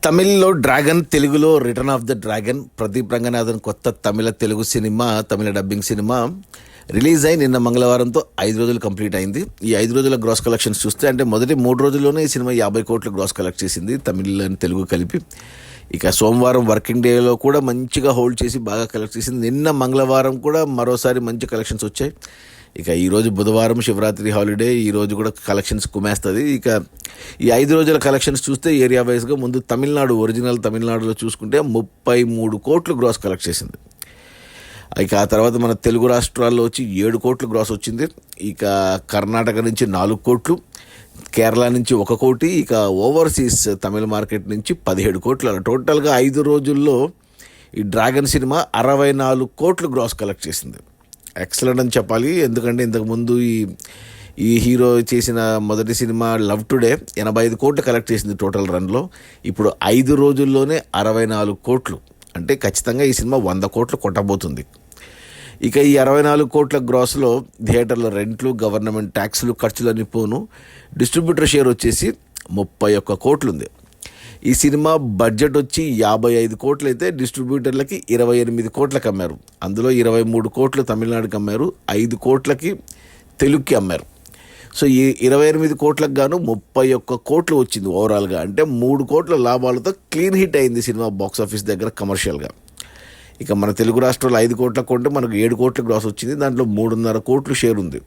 తమిళ్లో డ్రాగన్, తెలుగులో return of the dragon. Pradeep Ranganathan కొత్త తమిళ తెలుగు సినిమా, తమిళ డబ్బింగ్ సినిమా రిలీజ్ అయి నిన్న మంగళవారంతో 5 రోజులు కంప్లీట్ అయింది. ఈ 5 రోజుల గ్రాస్ కలెక్షన్స్ చూస్తే అంటే మొదటి 3 రోజుల్లోనే ఈ సినిమా 50 కోట్లు గ్రాస్ కలెక్ట్ చేసింది, తమిళ అండ్ తెలుగు కలిపి. ఇక సోమవారం వర్కింగ్ డేలో కూడా మంచిగా హోల్డ్ చేసి బాగా కలెక్ట్ చేసింది. నిన్న మంగళవారం కూడా మరోసారి మంచి కలెక్షన్స్ వచ్చాయి. ఇక ఈరోజు బుధవారం శివరాత్రి హాలిడే, ఈరోజు కూడా కలెక్షన్స్ కుమేస్తుంది. ఇక ఈ 5 రోజుల కలెక్షన్స్ చూస్తే ఏరియా వైజ్గా ముందు తమిళనాడు, ఒరిజినల్ తమిళనాడులో చూసుకుంటే 33 కోట్లు గ్రాస్ కలెక్ట్ చేసింది. ఇక ఆ తర్వాత మన తెలుగు రాష్ట్రాల్లో వచ్చి 7 కోట్లు గ్రాస్ వచ్చింది. ఇక కర్ణాటక నుంచి 4 కోట్లు, కేరళ నుంచి 1 కోటి, ఇక ఓవర్సీస్ తమిళ మార్కెట్ నుంచి 17 కోట్లు. అలా టోటల్గా 5 రోజుల్లో ఈ డ్రాగన్ సినిమా 64 కోట్లు గ్రాస్ కలెక్ట్ చేసింది. ఎక్సలెంట్ అని చెప్పాలి. ఎందుకంటే ఇంతకుముందు ఈ హీరో చేసిన మొదటి సినిమా లవ్ టుడే 85 కోట్లు కలెక్ట్ చేసింది టోటల్ రన్లో. ఇప్పుడు 5 రోజుల్లోనే 64 కోట్లు, అంటే ఖచ్చితంగా ఈ సినిమా 100 కోట్లు కొట్టబోతుంది. ఇక ఈ 64 కోట్ల గ్రాస్లో థియేటర్ల రెంట్లు, గవర్నమెంట్ ట్యాక్స్లు, ఖర్చులన్నీ పోను డిస్ట్రిబ్యూటర్ షేర్ వచ్చేసి 31 కోట్లు ఉంది. ఈ సినిమా బడ్జెట్ వచ్చి 55 కోట్లు అయితే డిస్ట్రిబ్యూటర్లకి 28 కోట్లకి అమ్మారు. అందులో 23 కోట్లు తమిళనాడుకి అమ్మారు, 5 కోట్లకి తెలుగుకి అమ్మారు. సో ఈ 28 కోట్లకు గాను 31 కోట్లు వచ్చింది ఓవరాల్గా. అంటే 3 కోట్ల లాభాలతో క్లీన్ హిట్ అయింది సినిమా బాక్స్ ఆఫీస్ దగ్గర కమర్షియల్గా. ఇక మన తెలుగు రాష్ట్రాలు 5 కోట్లకు కొంటే మనకు 7 కోట్ల గ్రాస్ వచ్చింది. దాంట్లో 3.5 కోట్లు షేర్ ఉంది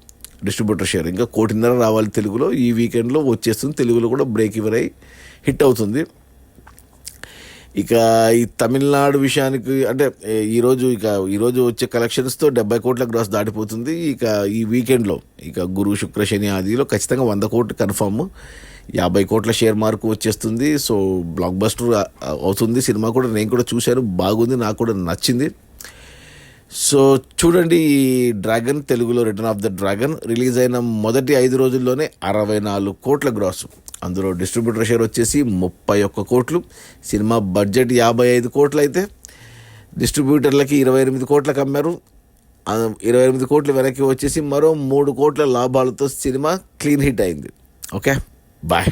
డిస్ట్రిబ్యూటర్ షేర్. ఇంకా 1.5 కోటి రావాలి తెలుగులో. ఈ వీకెండ్లో వచ్చేస్తుంది. తెలుగులో కూడా బ్రేక్ ఈవెన్ అయ్యి హిట్ అవుతుంది. ఇక ఈ తమిళనాడు విషయానికి అంటే ఈరోజు వచ్చే కలెక్షన్స్తో 70 కోట్ల గ్రాస్ దాటిపోతుంది. ఇక ఈ వీకెండ్లో ఇక గురు, శుక్ర, శని ఆదిలో ఖచ్చితంగా 100 కోట్లు కన్ఫామ్. 50 కోట్ల షేర్ మార్కు వచ్చేస్తుంది. సో బ్లాక్ బస్టర్ అవుతుంది సినిమా కూడా. నేను కూడా చూశాను, బాగుంది, నాకు కూడా నచ్చింది. సో చూడండి, ఈ డ్రాగన్, తెలుగులో return of the dragon release అయిన మొదటి 5 రోజుల్లోనే 64 కోట్ల గ్రాస్. అందులో డిస్ట్రిబ్యూటర్ షేర్ వచ్చేసి 31 కోట్లు. సినిమా బడ్జెట్ 55 కోట్లు అయితే డిస్ట్రిబ్యూటర్లకి 28 కోట్లకు అమ్మారు. 28 కోట్లు వెనక్కి వచ్చేసి మరో 3 కోట్ల లాభాలతో సినిమా క్లీన్ హిట్ అయింది. Okay, bye.